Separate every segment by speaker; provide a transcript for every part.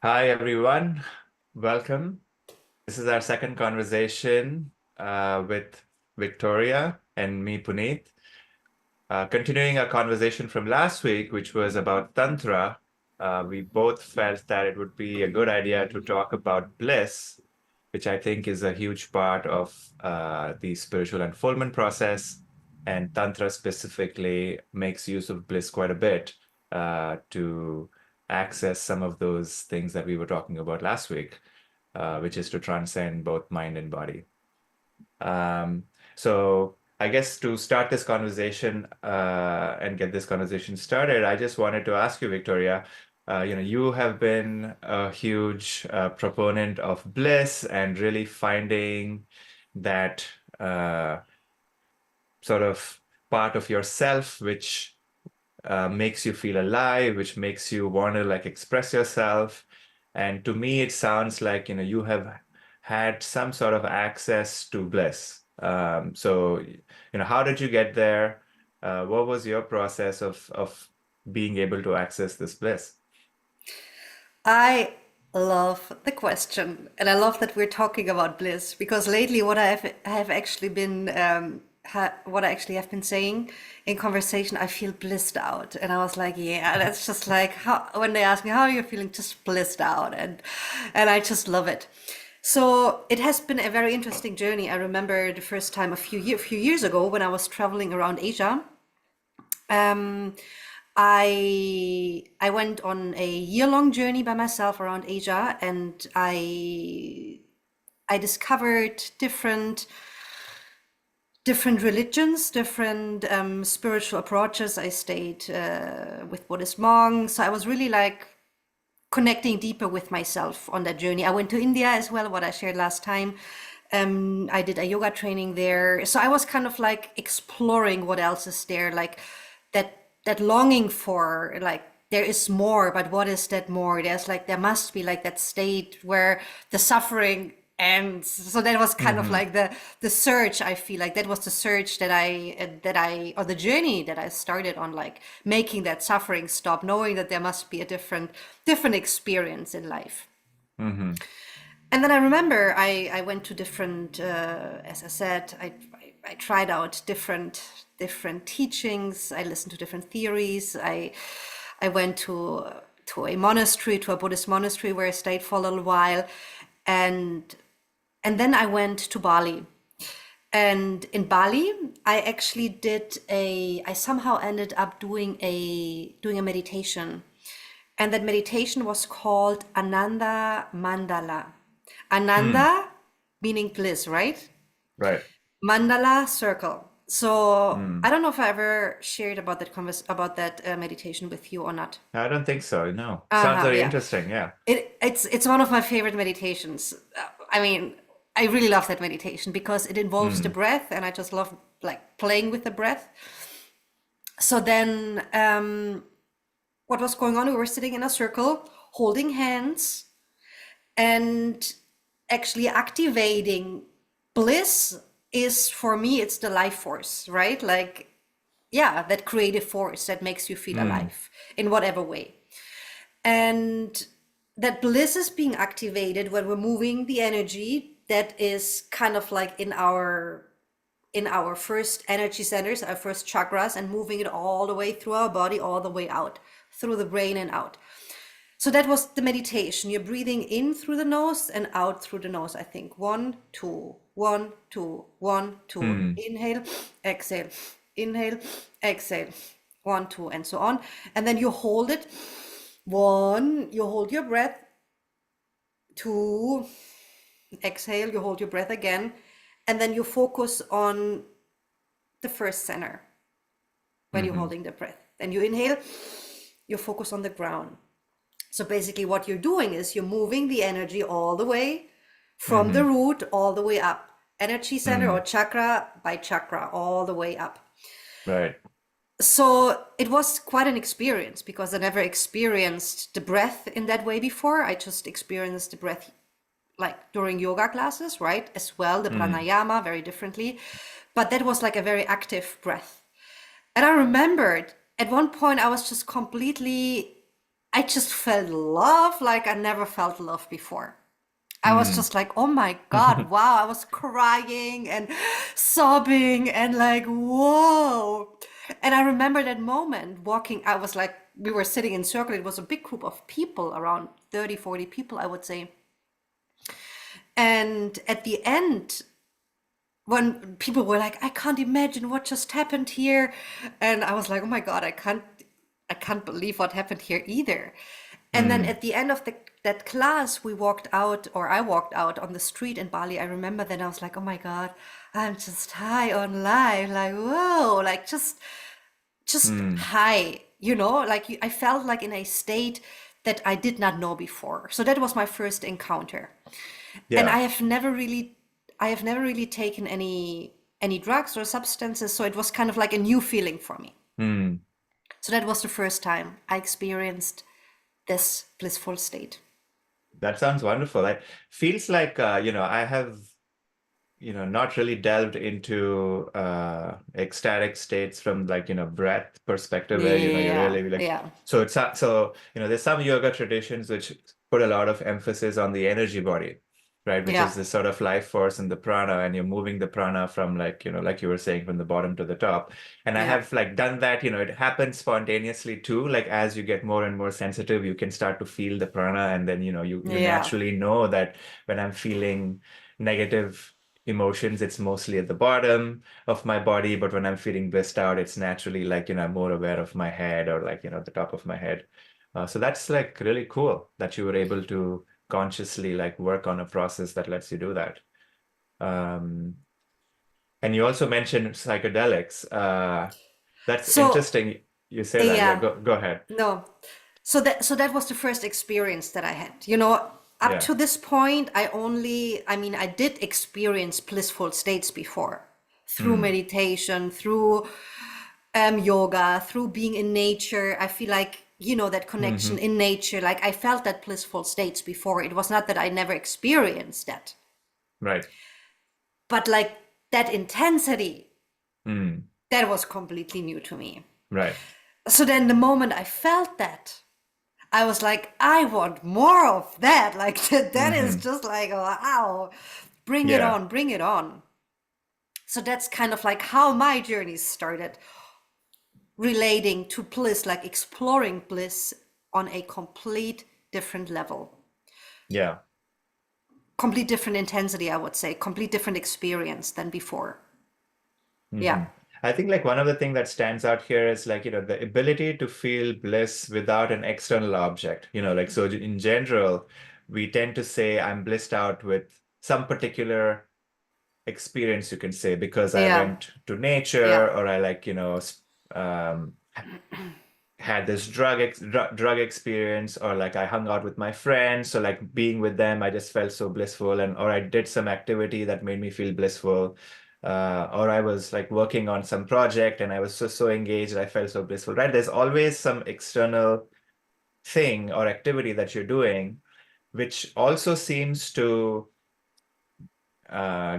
Speaker 1: Hi, everyone. Welcome. This is our second conversation with Victoria and me, Punit. Continuing our conversation from last week, which was about Tantra, we both felt that it would be a good idea to talk about bliss, which I think is a huge part of the spiritual unfoldment process. And Tantra specifically makes use of bliss quite a bit to access some of those things that we were talking about last week, which is to transcend both mind and body. Um, so I guess to start this conversation and get this conversation started, I just wanted to ask you, Victoria, you have been a huge proponent of bliss and really finding that uh, sort of part of yourself which makes you feel alive, which makes you want to like express yourself. And to me, it sounds like, you have had some sort of access to bliss. How did you get there? What was your process of being able to access this bliss?
Speaker 2: I love the question, and I love that we're talking about bliss because lately, what I have actually been, what I actually have been saying in conversation, I feel blissed out, and I was like, yeah, that's just like how when they ask me how are you feeling, just blissed out, and I just love it. So it has been a very interesting journey. I remember the first time few years ago when I was traveling around Asia. Um, I went on a year-long journey by myself around Asia, and I discovered different religions, different spiritual approaches. I stayed with Buddhist monks. So I was really like connecting deeper with myself on that journey. I went to India as well, what I shared last time. I did a yoga training there. So I was kind of like exploring what else is there, like that longing for like there is more, but what is that more? There's like there must be like that state where the suffering ends. So that was kind of
Speaker 1: Hmm.
Speaker 2: like the search. I feel like that was the search that I or the journey that I started on, like making that suffering stop, knowing that there must be a different experience in life.
Speaker 1: Hmm.
Speaker 2: And then I remember I went to different, as I said, I tried out different teachings. I listened to different theories. I went to a monastery, to a Buddhist monastery where I stayed for a little while, and and then I went to Bali. And in Bali, I actually I somehow ended up doing a meditation. And that meditation was called Ananda Mandala.
Speaker 1: Hmm.
Speaker 2: Ananda meaning bliss, right?
Speaker 1: Right.
Speaker 2: Mandala circle. So
Speaker 1: Hmm.
Speaker 2: I don't know if I ever shared about about that meditation with you or not.
Speaker 1: I don't think so. No. Sounds
Speaker 2: Uh-huh,
Speaker 1: very
Speaker 2: yeah.
Speaker 1: interesting. Yeah.
Speaker 2: It's one of my favorite meditations. I mean, I really love that meditation because it involves the
Speaker 1: Hmm.
Speaker 2: breath, and I just love like playing with the breath. So then, what was going on? We were sitting in a circle, holding hands, and actually activating bliss is for me, it's the life force, right? Like, yeah, that creative force that makes you feel
Speaker 1: Hmm.
Speaker 2: alive in whatever way. And that bliss is being activated when we're moving the energy that is kind of like in our first energy centers, our first chakras, and moving it all the way through our body, all the way out through the brain and out. So that was the meditation. You're breathing in through the nose and out through the nose. I think one, two, one, two, one, two.
Speaker 1: Hmm.
Speaker 2: Inhale, exhale, inhale, exhale, one, two, and so on. And then you hold it. One, you hold your breath. Two, exhale, you hold your breath again. And then you focus on the first center when you're
Speaker 1: Hmm.
Speaker 2: holding the breath. Then you inhale, you focus on the ground. So basically, what you're doing is you're moving the energy all the way from the
Speaker 1: Hmm.
Speaker 2: root all the way up, energy center or
Speaker 1: Hmm.
Speaker 2: chakra by chakra, all the way up.
Speaker 1: Right.
Speaker 2: So it was quite an experience because I never experienced the breath in that way before. I just experienced the breath like during yoga classes, right? As well, the
Speaker 1: Hmm.
Speaker 2: pranayama very differently. But that was like a very active breath. And I remembered at one point I was just completely I just felt love like I never felt love before. I was
Speaker 1: Mm.
Speaker 2: just like, oh my God, wow. I was crying and sobbing and like, whoa. And I remember that moment walking, I was like, we were sitting in circle. It was a big group of people, around 30, 40 people, I would say. And at the end, when people were like, I can't imagine what just happened here. And I was like, oh my God, I can't believe what happened here either. And then
Speaker 1: Mm.
Speaker 2: at the end of that class, we walked out, or I walked out on the street in Bali. I remember then I was like, oh my God, I'm just high on life. Like, whoa, like just
Speaker 1: Mm.
Speaker 2: high, like I felt like in a state that I did not know before. So that was my first encounter. And
Speaker 1: Yeah.
Speaker 2: I have never really taken any drugs or substances. So it was kind of like a new feeling for me.
Speaker 1: Mm.
Speaker 2: So that was the first time I experienced this blissful state.
Speaker 1: That sounds wonderful. It feels like, I have, not really delved into ecstatic states from like, breath perspective where, you're
Speaker 2: Yeah,
Speaker 1: really like,
Speaker 2: yeah,
Speaker 1: so there's some yoga traditions which put a lot of emphasis on the energy body, right? Which
Speaker 2: yeah,
Speaker 1: is this sort of life force and the prana, and you're moving the prana from like, like you were saying, from the bottom to the top. And I
Speaker 2: yeah,
Speaker 1: have like done that, it happens spontaneously too. Like as you get more and more sensitive, you can start to feel the prana, and then, you
Speaker 2: yeah,
Speaker 1: naturally know that when I'm feeling negative emotions, it's mostly at the bottom of my body, but when I'm feeling blissed out, it's naturally like, I'm more aware of my head, or like, the top of my head. So that's like really cool that you were able to consciously like work on a process that lets you do that. Um, and you also mentioned psychedelics. That's
Speaker 2: So
Speaker 1: interesting. You say that. Yeah,
Speaker 2: yeah,
Speaker 1: go ahead.
Speaker 2: no. So that was the first experience that I had. Up
Speaker 1: Yeah.
Speaker 2: to this point, I did experience blissful states before through
Speaker 1: Mm,
Speaker 2: meditation, through yoga, through being in nature. I feel like, that connection
Speaker 1: hmm.
Speaker 2: in nature, like I felt that blissful states before. It was not that I never experienced that,
Speaker 1: Right.
Speaker 2: but like that intensity,
Speaker 1: Mm,
Speaker 2: that was completely new to me.
Speaker 1: right.
Speaker 2: So then the moment I felt that, I was like, I want more of that. Like that is
Speaker 1: Hmm.
Speaker 2: just like, wow, bring it
Speaker 1: Yeah.
Speaker 2: on, bring it on. So that's kind of like how my journey started, relating to bliss, like exploring bliss on a complete different level,
Speaker 1: Yeah.
Speaker 2: complete different intensity, I would say, complete different experience than before. Yeah,
Speaker 1: Hmm. I think like one of the things that stands out here is like, the ability to feel bliss without an external object. Like so in general, we tend to say I'm blissed out with some particular experience, you can say, because I
Speaker 2: yeah,
Speaker 1: went to
Speaker 2: yeah,
Speaker 1: nature, or I like, um, had this drug experience, or like I hung out with my friends. So like being with them, I just felt so blissful, and or I did some activity that made me feel blissful. Or I was like working on some project and I was so engaged, I felt so blissful, right? There's always some external thing or activity that you're doing, which also seems to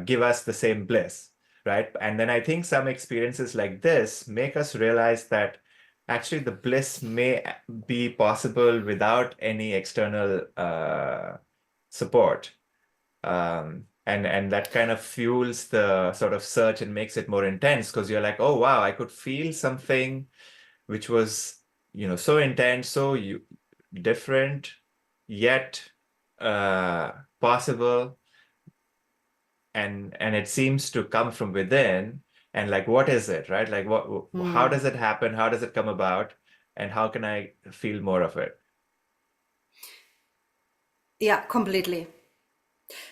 Speaker 1: give us the same bliss, right? And then I think some experiences like this make us realize that actually the bliss may be possible without any external support. And that kind of fuels the sort of search and makes it more intense, because you're like, oh wow, I could feel something which was, so intense, so different, yet possible, and it seems to come from within. And like, what is it, right? Like, how
Speaker 2: mm,
Speaker 1: does it happen, how does it come about, and how can I feel more of it?
Speaker 2: yeah, completely.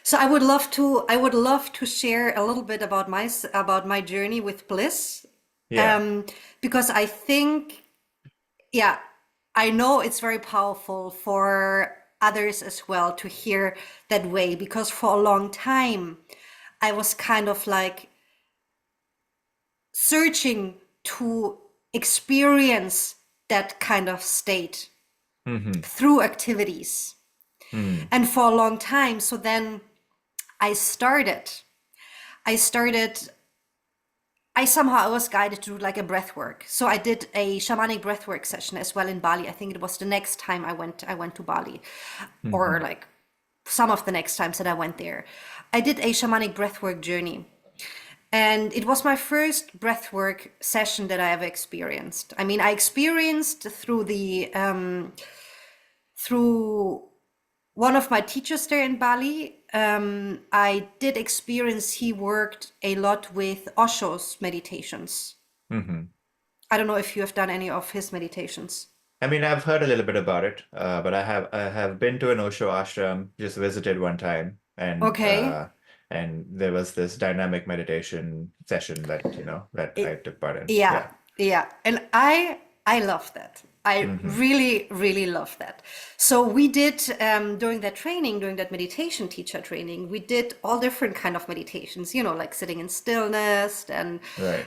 Speaker 2: So I would love to share a little bit about my journey with bliss,
Speaker 1: Yeah.
Speaker 2: um, because I think, yeah, I know it's very powerful for others as well to hear that way, because for a long time I was kind of like searching to experience that kind of state
Speaker 1: Hmm.
Speaker 2: through activities.
Speaker 1: Hmm.
Speaker 2: And for a long time, so then I started I started I was guided to do like a breath work. So I did a shamanic breath work session as well in Bali. I think it was the next time I went to Bali, or
Speaker 1: Hmm.
Speaker 2: like some of the next times that I went there. I did a shamanic breathwork journey. And it was my first breathwork session that I ever experienced. I mean, I experienced through one of my teachers there in Bali. I did experience he worked a lot with Osho's meditations.
Speaker 1: Hmm.
Speaker 2: I don't know if you have done any of his meditations.
Speaker 1: I mean, I've heard a little bit about it, but I have been to an Osho ashram, just visited one time,
Speaker 2: Okay.
Speaker 1: and there was this dynamic meditation session that, that I
Speaker 2: It,
Speaker 1: took part in.
Speaker 2: yeah,
Speaker 1: Yeah.
Speaker 2: yeah, and I love that. I
Speaker 1: Hmm.
Speaker 2: really, really love that. So we did during that training, during that meditation teacher training, we did all different kind of meditations. Like sitting in stillness and
Speaker 1: Right.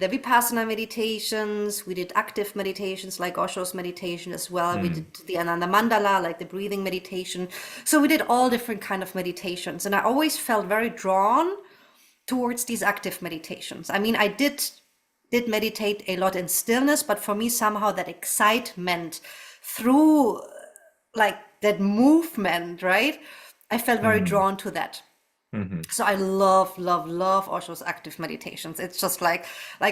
Speaker 2: the Vipassana meditations. We did active meditations like Osho's meditation as well. We did
Speaker 1: Mm.
Speaker 2: the Ananda Mandala, like the breathing meditation. So we did all different kind of meditations, and I always felt very drawn towards these active meditations. I mean, I did meditate a lot in stillness, but for me somehow that excitement through like that movement, right? I felt very
Speaker 1: Mm.
Speaker 2: drawn to that.
Speaker 1: Hmm.
Speaker 2: So I love Osho's active meditations. It's just like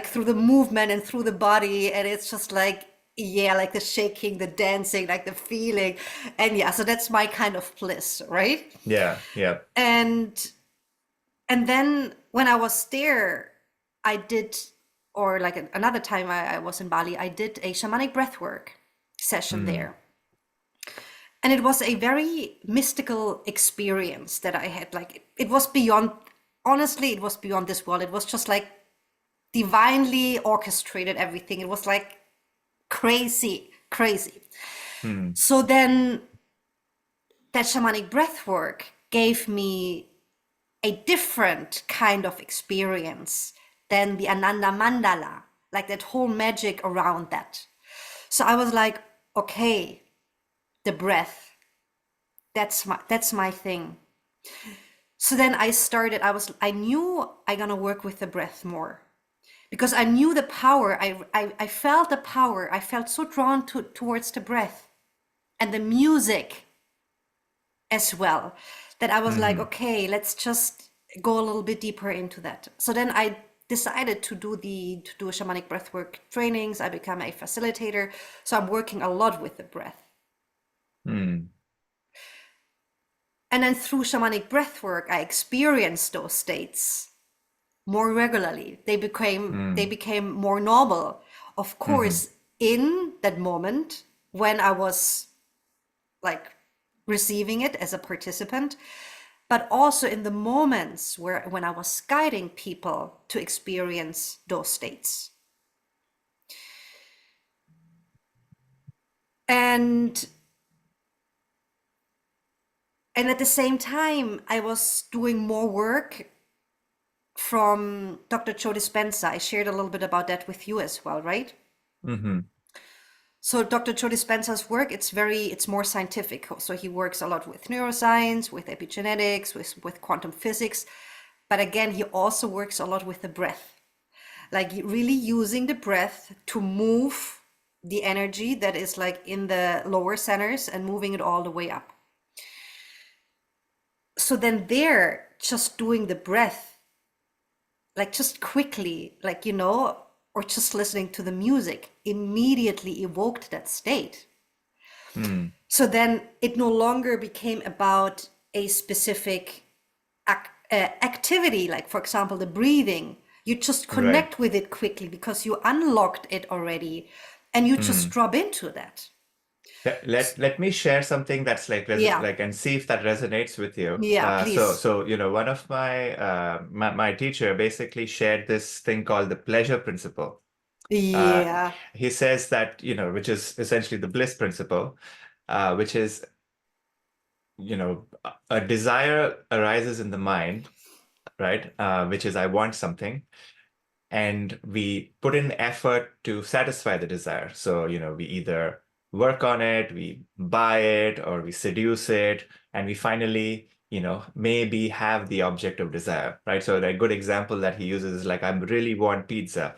Speaker 2: through the movement and through the body, and it's just like yeah, like the shaking, the dancing, like the feeling, and yeah. So that's my kind of bliss, right?
Speaker 1: Yeah. Yeah.
Speaker 2: And and then when I was there, I did, or like another time I was in Bali, I did a shamanic breathwork session
Speaker 1: Mm.
Speaker 2: there. And it was a very mystical experience that I had. Like it was beyond, honestly, it was beyond this world. It was just like divinely orchestrated everything. It was like crazy, crazy.
Speaker 1: Mm.
Speaker 2: So then that shamanic breathwork gave me a different kind of experience than the Ananda Mandala, like that whole magic around that. So I was like, okay, the breath, that's my thing. So then I knew I gonna work with the breath more because I knew the power. I felt the power. I felt so drawn towards the breath and the music as well, that I was like,
Speaker 1: Hmm.
Speaker 2: okay, let's just go a little bit deeper into that. So then I decided to do shamanic breathwork trainings. I became a facilitator. So I'm working a lot with the breath.
Speaker 1: Mm.
Speaker 2: And then through shamanic breathwork, I experienced those states more regularly. They
Speaker 1: Mm.
Speaker 2: became more normal. Of
Speaker 1: Hmm.
Speaker 2: course, in that moment when I was like receiving it as a participant, but also in the moments when I was guiding people to experience those states. And and at the same time, I was doing more work from Dr. Joe Dispenza. I shared a little bit about that with you as well, right?
Speaker 1: Hmm.
Speaker 2: So Dr. Joe Dispenza's work, it's more scientific. So he works a lot with neuroscience, with epigenetics, with quantum physics. But again, he also works a lot with the breath, like really using the breath to move the energy that is like in the lower centers and moving it all the way up. So then there, just doing the breath, like just quickly, like, or just listening to the music immediately evoked that state.
Speaker 1: Mm.
Speaker 2: So then it no longer became about a specific activity, like for example, the breathing. You just
Speaker 1: Right.
Speaker 2: connect with it quickly because you unlocked it already and you just
Speaker 1: Mm.
Speaker 2: drop into that.
Speaker 1: Let me share something that's
Speaker 2: Yeah,
Speaker 1: like and see if that resonates with you.
Speaker 2: yeah, please.
Speaker 1: One of my teacher basically shared this thing called the pleasure principle. Uh,
Speaker 2: Yeah,
Speaker 1: he says that, which is essentially the bliss principle, which is, a desire arises in the mind, right? Which is I want something, and we put in effort to satisfy the desire. So, we either work on it, we buy it, or we seduce it, and we finally maybe have the object of desire, right? So a good example that he uses is like, I really want pizza.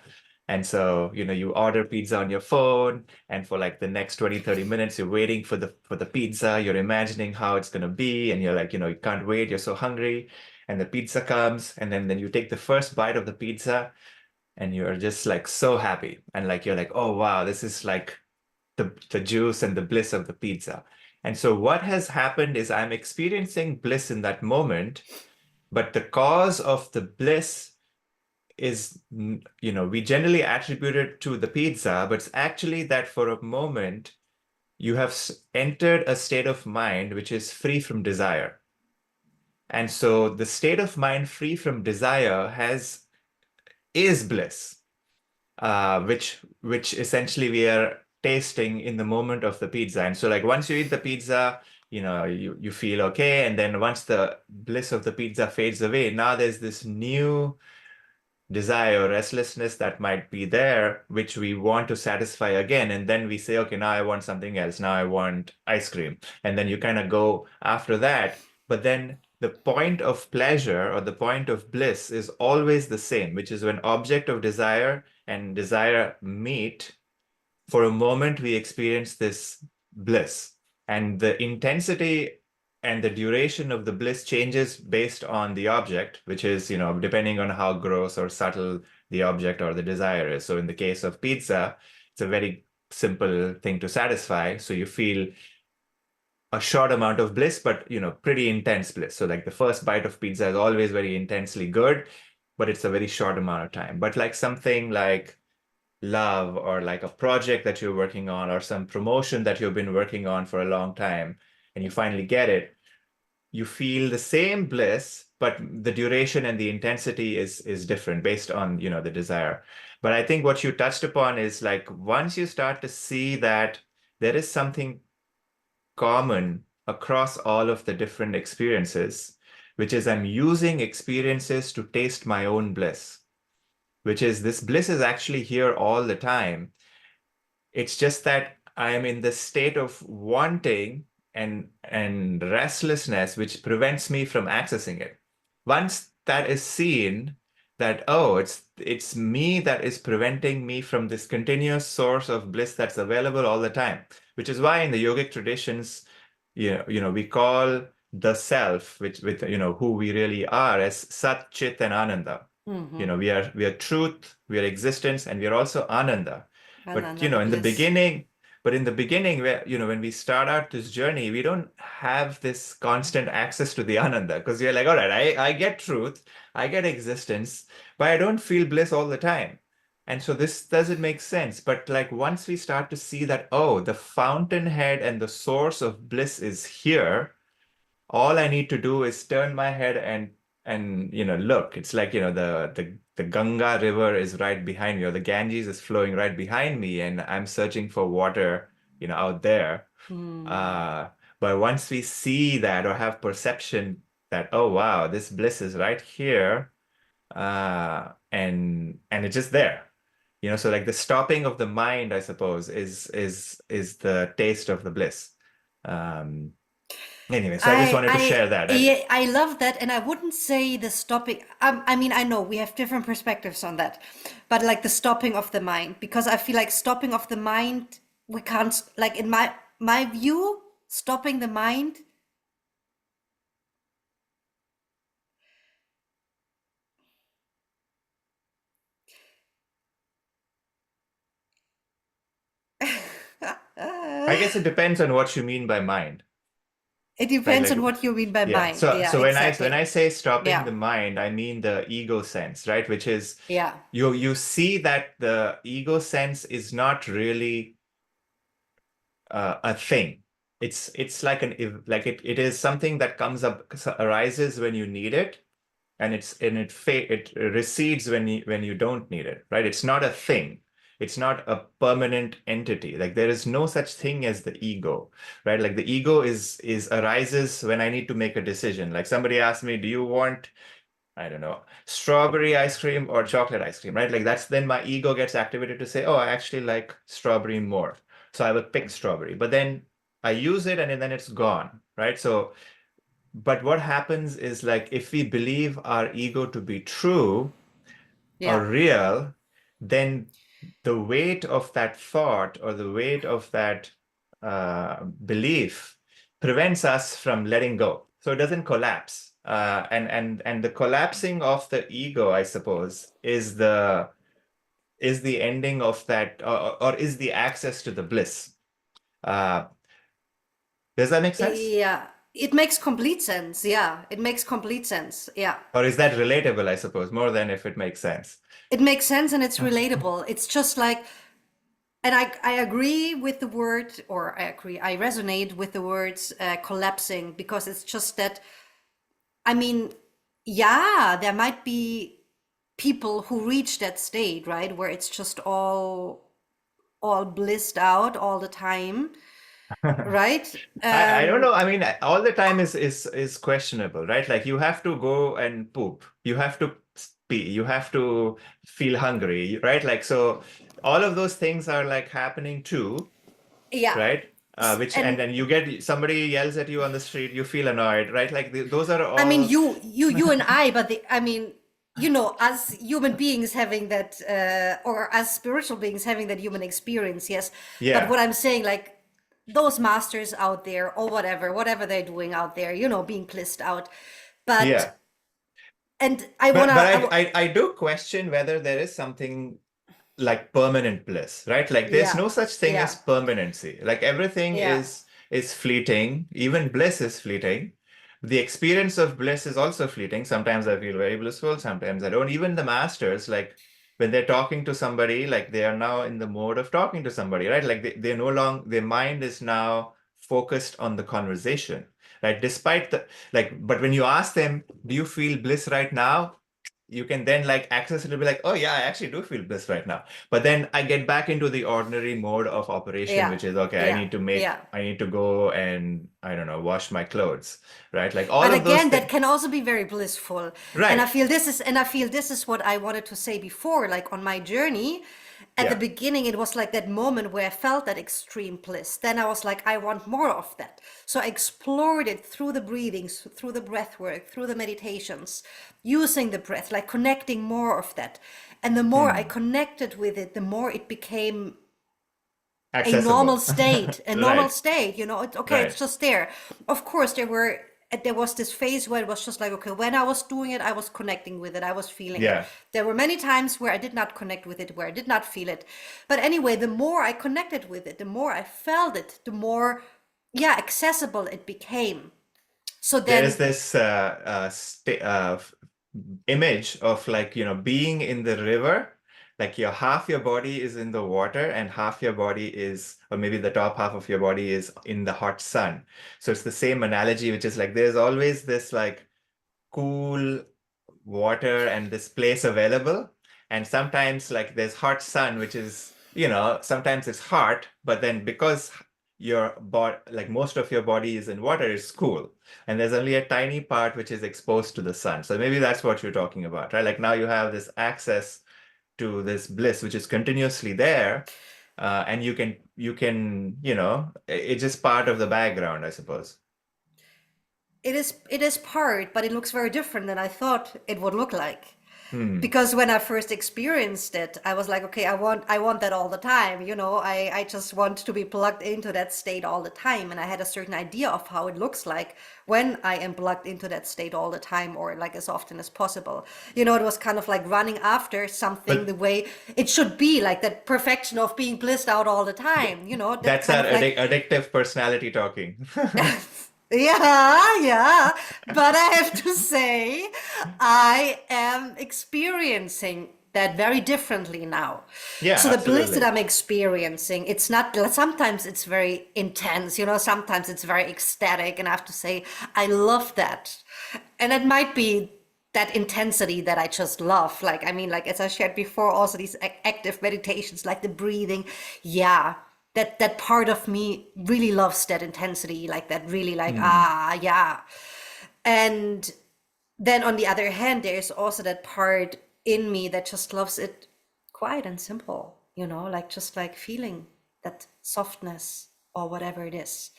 Speaker 1: And so, you order pizza on your phone, and for like the next 20, 30 minutes, you're waiting for the pizza. You're imagining how it's gonna be, and you're like, you can't wait, you're so hungry. And the pizza comes, and then you take the first bite of the pizza, and you're just like so happy. And like you're like, oh wow, this is like the juice and the bliss of the pizza. And so what has happened is I'm experiencing bliss in that moment, but the cause of the bliss is, we generally attribute it to the pizza, but it's actually that for a moment you have entered a state of mind which is free from desire. And so the state of mind free from desire is bliss, which essentially we are tasting in the moment of the pizza. And so like once you eat the pizza, you feel okay. And then once the bliss of the pizza fades away, now there's this new desire or restlessness that might be there, which we want to satisfy again. And then we say, okay, now I want something else. Now I want ice cream. And then you kind of go after that. But then the point of pleasure or the point of bliss is always the same, which is when object of desire and desire meet. For a moment, we experience this bliss. And the intensity and the duration of the bliss changes based on the object, which is, depending on how gross or subtle the object or the desire is. So in the case of pizza, it's a very simple thing to satisfy. So you feel a short amount of bliss, but, pretty intense bliss. So like the first bite of pizza is always very intensely good, but it's a very short amount of time. But like something like love or like a project that you're working on or some promotion that you've been working on for a long time and you finally get it, you feel the same bliss, but the duration and the intensity is different based on, the desire. But I think what you touched upon is like once you start to see that there is something common across all of the different experiences, which is I'm using experiences to taste my own bliss, which is this bliss is actually here all the time. It's just that I am in the state of wanting and restlessness, which prevents me from accessing it. Once that is seen, that oh, it's me that is preventing me from this continuous source of bliss that's available all the time. Which is why in the yogic traditions, we call the self, which with who we really are as Sat, Chit, and Ananda.
Speaker 2: Mm-hmm.
Speaker 1: We are truth, we are existence, and we are also Ananda. But
Speaker 2: Ananda, the bliss.
Speaker 1: in the beginning, where when we start out this journey, we don't have this constant access to the Ananda because you're like, all right, I get truth, I get existence, but I don't feel bliss all the time. And so this doesn't make sense. But like once we start to see that, oh, the fountainhead and the source of bliss is here, all I need to do is turn my head and look. It's like the Ganga river is right behind me, or the Ganges is flowing right behind me, and I'm searching for water out there.
Speaker 2: Hmm.
Speaker 1: uh but once we see that or have perception that, oh wow, this bliss is right here, and it's just there. So like the stopping of the mind, I suppose, is the taste of the bliss. um Anyway, so I just wanted to share that. And
Speaker 2: Yeah, I love that, and I wouldn't say the stopping. I mean, I know we have different perspectives on that, but like the stopping of the mind, because I feel like stopping of the mind, we can't, like in my view, stopping the mind.
Speaker 1: I guess it depends on what you mean by mind,
Speaker 2: It
Speaker 1: right?
Speaker 2: depends
Speaker 1: Like,
Speaker 2: on what you mean by
Speaker 1: yeah.
Speaker 2: mind.
Speaker 1: So
Speaker 2: Yeah,
Speaker 1: so when I
Speaker 2: exactly.
Speaker 1: say stopping
Speaker 2: Yeah,
Speaker 1: the mind, I mean the ego sense, right? Which is
Speaker 2: yeah.
Speaker 1: you see that the ego sense is not really a thing. It's like it is something that comes up, arises when you need it, and it recedes when you don't need it, right? It's not a thing. It's not a permanent entity. Like there is no such thing as the ego, right? Like the ego is arises when I need to make a decision. Like somebody asked me, do you want, I don't know, strawberry ice cream or chocolate ice cream, right? Like that's then my ego gets activated to say, oh, I actually like strawberry more. So I will pick strawberry. But then I use it and then it's gone, right? So but what happens is like if we believe our ego to be true or
Speaker 2: Yeah.
Speaker 1: real, then the weight of that thought or the weight of that belief prevents us from letting go. So it doesn't collapse. And the collapsing of the ego, I suppose, is the ending of that, or is the access to the bliss. Uh, does that make sense?
Speaker 2: Yeah. It makes complete sense. Yeah. It makes complete sense. Yeah.
Speaker 1: Or is that relatable, I suppose, more than if it makes sense?
Speaker 2: It makes sense and it's relatable. It's just like, and I agree with the word, or I agree, I resonate with the words collapsing, because it's just that, I mean, yeah, there might be people who reach that state, right, where it's just all blissed out all the time, right?
Speaker 1: I don't know. I mean, all the time is questionable, right? Like you have to go and poop. You have to pee. You have to feel hungry, right? Like so all of those things are like happening too,
Speaker 2: Yeah.
Speaker 1: right? Which and
Speaker 2: And
Speaker 1: then you get somebody yells at you on the street, you feel annoyed, right? Like those are
Speaker 2: I mean,
Speaker 1: all
Speaker 2: you and I, but I mean, you know, as human beings having that, or as spiritual beings having that human experience, yes. But
Speaker 1: yeah,
Speaker 2: what I'm saying, like those masters out there, or whatever they're doing out there, you know, being blissed out. But
Speaker 1: yeah.
Speaker 2: and I
Speaker 1: But
Speaker 2: wanna,
Speaker 1: I do question whether there is something like permanent bliss, right? Like there's
Speaker 2: yeah,
Speaker 1: no such thing as
Speaker 2: yeah,
Speaker 1: permanency. Like everything
Speaker 2: yeah,
Speaker 1: is fleeting. Even bliss is fleeting. The experience of bliss is also fleeting. Sometimes I feel very blissful, sometimes I don't. Even the masters, like when they're talking to somebody, like they are now in the mode of talking to somebody, right? Like they're no longer, their mind is now focused on the conversation, right? Despite the, like, but when you ask them, do you feel bliss right now? You can then like access it and be like, oh yeah, I actually do feel bliss right now. But then I get back into the ordinary mode of operation,
Speaker 2: yeah,
Speaker 1: which is okay,
Speaker 2: yeah, yeah.
Speaker 1: I need to go and I don't know, wash my clothes, right? Like all
Speaker 2: But
Speaker 1: of those
Speaker 2: again, that
Speaker 1: things.
Speaker 2: can also be very blissful. And
Speaker 1: Right.
Speaker 2: I feel this is what I wanted to say before, like on my journey. At the
Speaker 1: Yeah.
Speaker 2: beginning, it was like that moment where I felt that extreme bliss. Then I was like, I want more of that. So I explored it through the breathings, through the breath work, through the meditations, using the breath, like connecting more of that. And the more I
Speaker 1: Hmm.
Speaker 2: connected with it, the more it became a normal
Speaker 1: Accessible.
Speaker 2: state,
Speaker 1: Right.
Speaker 2: you know, okay, it's
Speaker 1: Right.
Speaker 2: just there. Of course, there was this phase where it was just like, okay, when I was doing it, I was connecting with it, I was feeling it.
Speaker 1: Yeah.
Speaker 2: There were many times where I did not connect with it, where I did not feel it. But anyway, the more I connected with it, the more I felt it, the more, yeah, accessible it became. So
Speaker 1: There is
Speaker 2: then,
Speaker 1: this image of like, you know, being in the river, like your half your body is in the water and half your body is, or maybe the top half of your body is in the hot sun. So it's the same analogy, which is like there's always this like cool water and this place available. And sometimes like there's hot sun, which is, you know, sometimes it's hot, but then because your body, like most of your body is in water, it's cool. And there's only a tiny part which is exposed to the sun. So maybe that's what you're talking about, right? Like now you have this access to this bliss, which is continuously there. And you know, it's just part of the background, I suppose.
Speaker 2: it is part, but it looks very different than I thought it would look like.
Speaker 1: Hmm.
Speaker 2: Because when I first experienced it, I was like, okay, I want that all the time. You know, I just want to be plugged into that state all the time. And I had a certain idea of how it looks like when I am plugged into that state all the time, or like as often as possible. You know, it was kind of like running after something
Speaker 1: But
Speaker 2: the way it should be, like that perfection of being blissed out all the time. You know, that
Speaker 1: that's
Speaker 2: kind
Speaker 1: our
Speaker 2: of like,
Speaker 1: addictive personality talking.
Speaker 2: yeah, yeah. But I have to say, I am experiencing that very differently now.
Speaker 1: Yeah,
Speaker 2: So the bliss that
Speaker 1: absolutely.
Speaker 2: I'm experiencing, it's not, sometimes it's very intense, you know, sometimes it's very ecstatic. And I have to say, I love that. And it might be that intensity that I just love. Like, I mean, like as I shared before, also these active meditations, like the breathing. Yeah, that part of me really loves that intensity, like that really like,
Speaker 1: Hmm.
Speaker 2: ah, yeah. And then on the other hand, there's also that part in me that just loves it quiet and simple, you know, like just like feeling that softness or whatever it is.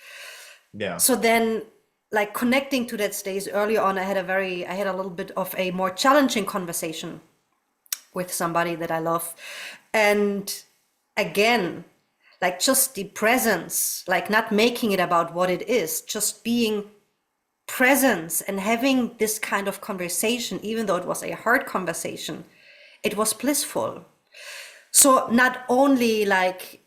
Speaker 1: Yeah.
Speaker 2: So then, like connecting to that stage earlier on, I had a little bit of a more challenging conversation with somebody that I love. And again, like just the presence, like not making it about what it is, just being presence and having this kind of conversation, even though it was a hard conversation, it was blissful. So not only like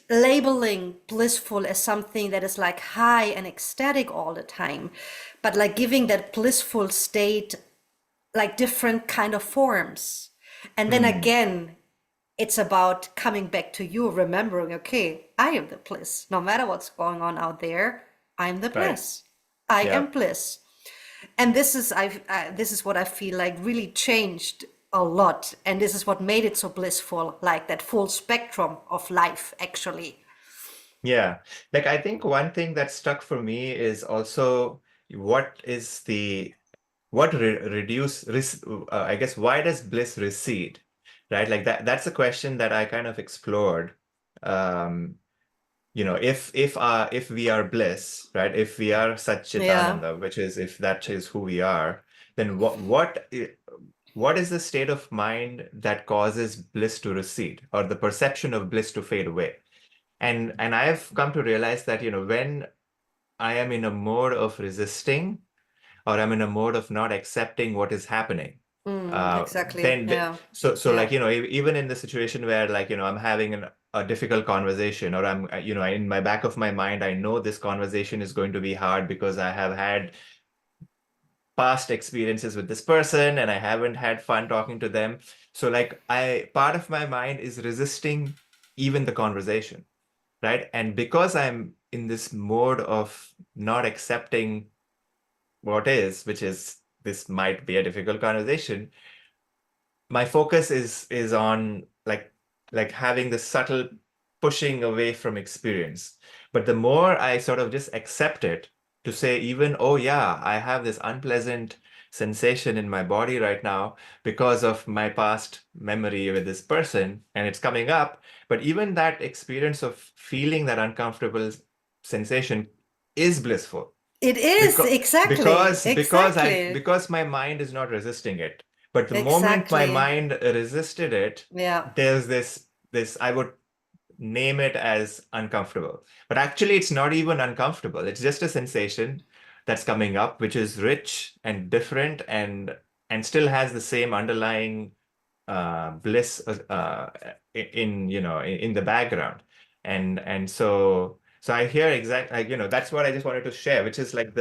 Speaker 2: labeling blissful as something that is like high and ecstatic all the time, but like giving that blissful state like different kind of forms. And then
Speaker 1: Hmm.
Speaker 2: again, it's about coming back to you, remembering, okay, I am the bliss. No matter what's going on out there, I'm the
Speaker 1: Right.
Speaker 2: bliss. I am
Speaker 1: Yeah.
Speaker 2: bliss. And this is what I feel like really changed a lot. And this is what made it so blissful, like that full spectrum of life, actually.
Speaker 1: Yeah. Like I think one thing that stuck for me is also what is the what re reduce res I guess why does bliss recede? Right? Like that's a question that I kind of explored. Um, if we are bliss, right? If we are
Speaker 2: Yeah.
Speaker 1: Satchitananda, which is if that is who we are, then what is the state of mind that causes bliss to recede or the perception of bliss to fade away? And I've come to realize that, when I am in a mode of resisting or I'm in a mode of not accepting what is happening,
Speaker 2: Exactly.
Speaker 1: then
Speaker 2: Yeah.
Speaker 1: so
Speaker 2: Yeah.
Speaker 1: like, even in the situation where like, I'm having a difficult conversation or I'm, in my back of my mind, I know this conversation is going to be hard because I have had past experiences with this person and I haven't had fun talking to them. So like part of my mind is resisting even the conversation, right? And because I'm in this mode of not accepting what is, which is this might be a difficult conversation, my focus is on like having this subtle pushing away from experience. But the more I sort of just accept it, to say even, oh yeah, I have this unpleasant sensation in my body right now because of my past memory with this person and it's coming up, but even that experience of feeling that uncomfortable sensation is blissful
Speaker 2: It is.
Speaker 1: because
Speaker 2: Exactly. Exactly.
Speaker 1: because my mind is not resisting it. But the moment my
Speaker 2: Exactly.
Speaker 1: mind resisted it,
Speaker 2: Yeah.
Speaker 1: there's this I would name it as uncomfortable. But actually it's not even uncomfortable. It's just a sensation that's coming up, which is rich and different and still has the same underlying bliss in the background. And so I hear exactly, like, that's what I just wanted to share, which is like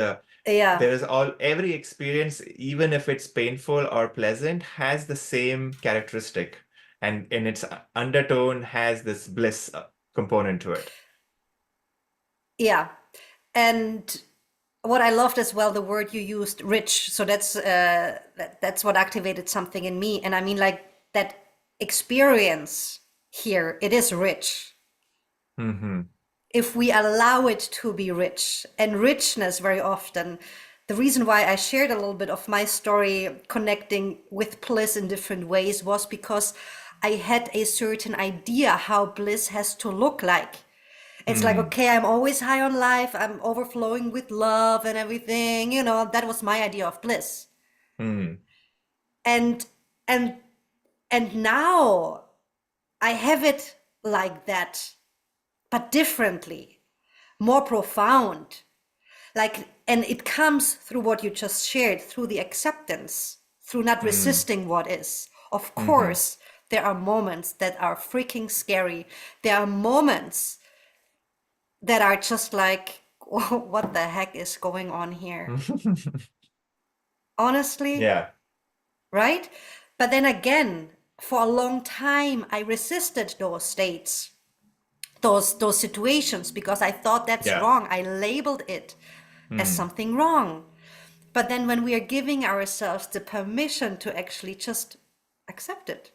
Speaker 2: Yeah.
Speaker 1: there is every experience, even if it's painful or pleasant, has the same characteristic, and its undertone has this bliss component to it.
Speaker 2: Yeah. And what I loved as well, the word you used, rich. So that's what activated something in me. And I mean, like that experience here, it is rich
Speaker 1: Hmm.
Speaker 2: if we allow it to be rich. And richness, very often, the reason why I shared a little bit of my story connecting with bliss in different ways was because I had a certain idea how bliss has to look like. It's like,
Speaker 1: Mm.
Speaker 2: okay, I'm always high on life, I'm overflowing with love and everything, that was my idea of bliss.
Speaker 1: Mm.
Speaker 2: And and and now I have it like that, but differently, more profound. Like, and it comes through what you just shared, through the acceptance, through not
Speaker 1: Mm.
Speaker 2: resisting what is. Of
Speaker 1: Hmm.
Speaker 2: course, there are moments that are freaking scary. There are moments that are just like, what the heck is going on here? Honestly,
Speaker 1: Yeah.
Speaker 2: right? But then again, for a long time, I resisted those states, those situations, because I thought that's
Speaker 1: Yeah.
Speaker 2: wrong. I labeled it as
Speaker 1: Mm.
Speaker 2: something wrong. But then when we are giving ourselves the permission to actually just accept it,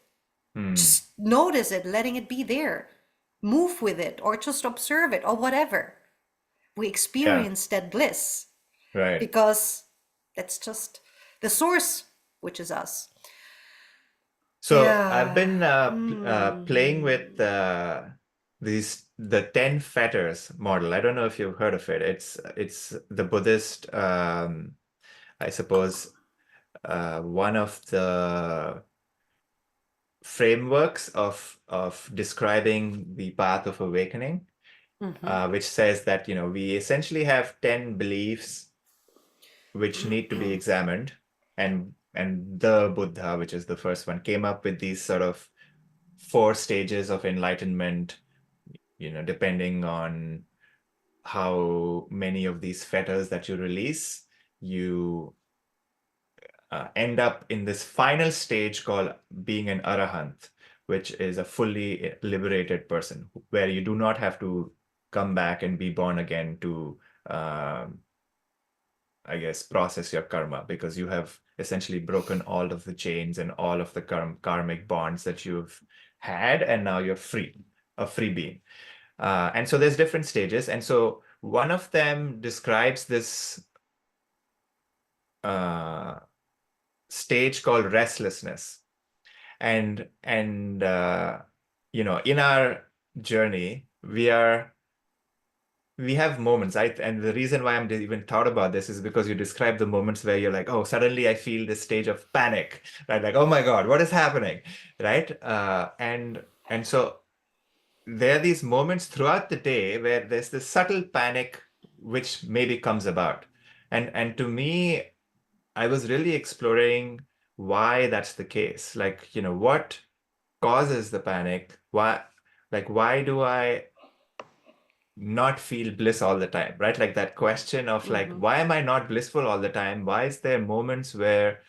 Speaker 1: Mm.
Speaker 2: just notice it, letting it be there, move with it, or just observe it, or whatever, we
Speaker 1: Yeah.
Speaker 2: experience that bliss
Speaker 1: Right.
Speaker 2: because that's just the source, which is us.
Speaker 1: So I've
Speaker 2: Yeah.
Speaker 1: been playing with
Speaker 2: Hmm.
Speaker 1: these the 10 fetters model. I don't know if you've heard of it. It's the Buddhist, I suppose, one of the frameworks of describing the path of awakening, which says that, we essentially have 10 beliefs which need to be examined, and the Buddha, which is the first one, came up with these sort of 4 stages of enlightenment, depending on how many of these fetters that you release, you end up in this final stage called being an arahant, which is a fully liberated person, where you do not have to come back and be born again to, I guess, process your karma, because you have essentially broken all of the chains and all of the karmic bonds that you've had, and now you're free, a free being. And so there's different stages. And so one of them describes this stage called restlessness. And in our journey, we have moments. And the reason why I'm even thought about this is because you describe the moments where you're like, oh, suddenly I feel this stage of panic, right? Like, oh my God, what is happening, right? And so there are these moments throughout the day where there's this subtle panic which maybe comes about. And to me, I was really exploring why that's the case. Like, what causes the panic? Why do I not feel bliss all the time, right? Like that question of like, why am I not blissful all the time? Why is there moments where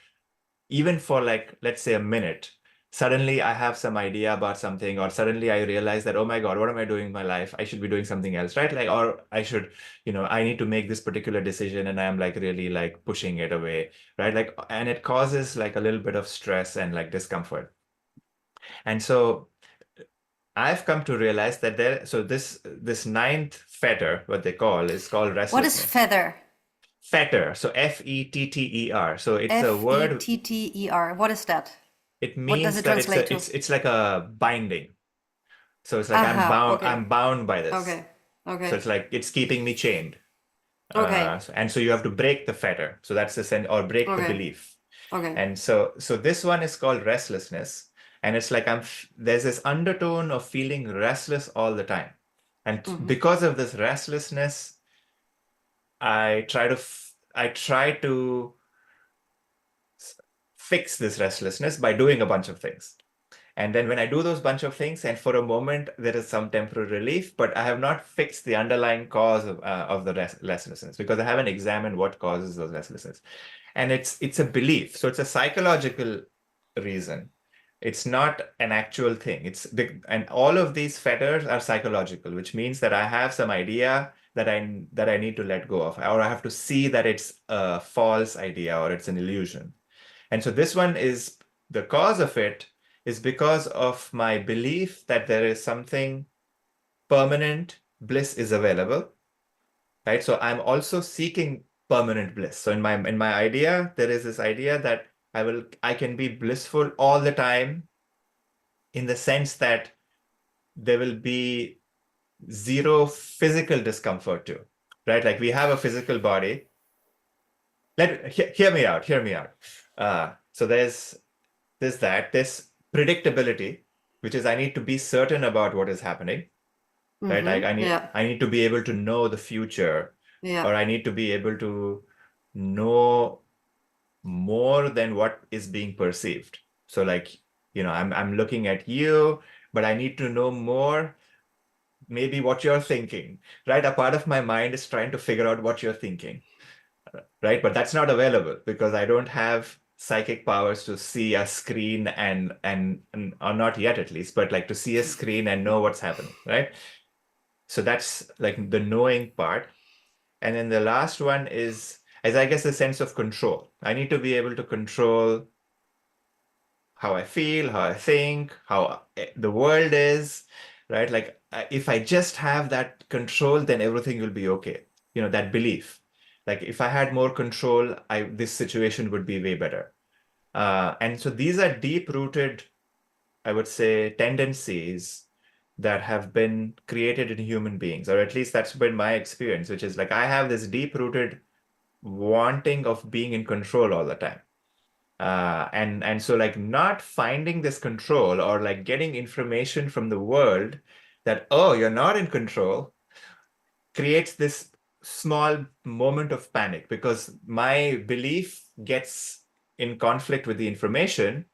Speaker 1: even for like, let's say a minute, suddenly I have some idea about something, or suddenly I realize that, oh my God, what am I doing in my life? I should be doing something else, right? Like, or I should, I need to make this particular decision and I'm like really like pushing it away, right? Like, and it causes like a little bit of stress and like discomfort. And so I've come to realize that so this ninth fetter, what they call, is called
Speaker 2: What is
Speaker 1: restlessness.
Speaker 2: feather?
Speaker 1: Fetter, so Fetter. So it's a word.
Speaker 2: Fetter. What is that?
Speaker 1: It
Speaker 2: What does
Speaker 1: means
Speaker 2: it
Speaker 1: that
Speaker 2: translate to?
Speaker 1: it's like a binding. So it's like
Speaker 2: Aha,
Speaker 1: I'm
Speaker 2: okay.
Speaker 1: bound by this.
Speaker 2: Okay.
Speaker 1: So
Speaker 2: Okay.
Speaker 1: it's like it's keeping me chained.
Speaker 2: Okay.
Speaker 1: And so you have to break the fetter. So that's the sense, or break the
Speaker 2: Okay.
Speaker 1: belief.
Speaker 2: Okay.
Speaker 1: And so this one is called restlessness. And it's like there's this undertone of feeling restless all the time. And because of this restlessness, I try to fix this restlessness by doing a bunch of things. And then when I do those bunch of things, and for a moment there is some temporary relief, but I have not fixed the underlying cause of the restlessness, because I haven't examined what causes those restlessness. And it's a belief, so it's a psychological reason. It's not an actual thing. And all of these fetters are psychological, which means that I have some idea that I need to let go of, or I have to see that it's a false idea or it's an illusion. And so this one is the cause of it is because of my belief that there is something permanent bliss is available, right? So I'm also seeking permanent bliss. So in my idea, there is this idea that I can be blissful all the time, in the sense that there will be zero physical discomfort too, right? Like we have a physical body. Hear me out. Hear me out. So there's this predictability, which is I need to be certain about what is happening, right? Like
Speaker 2: Yeah.
Speaker 1: I need to be able to know the future,
Speaker 2: Yeah.
Speaker 1: or I need to be able to know more than what is being perceived. So like, I'm looking at you, but I need to know more, maybe what you're thinking, right? A part of my mind is trying to figure out what you're thinking, right? But that's not available because I don't have psychic powers to see a screen and or not yet at least, but like to see a screen and know what's happening, right? So that's like the knowing part. And then the last one is I guess the sense of control. I need to be able to control how I feel, how I think, how the world is, right? Like if I just have that control, then everything will be okay. That belief. Like if I had more control, this situation would be way better. And so these are deep-rooted, I would say, tendencies that have been created in human beings, or at least that's been my experience, which is like I have this deep-rooted wanting of being in control all the time. And so like not finding this control or like getting information from the world that, oh, you're not in control, creates this small moment of panic because my belief gets in conflict with the information,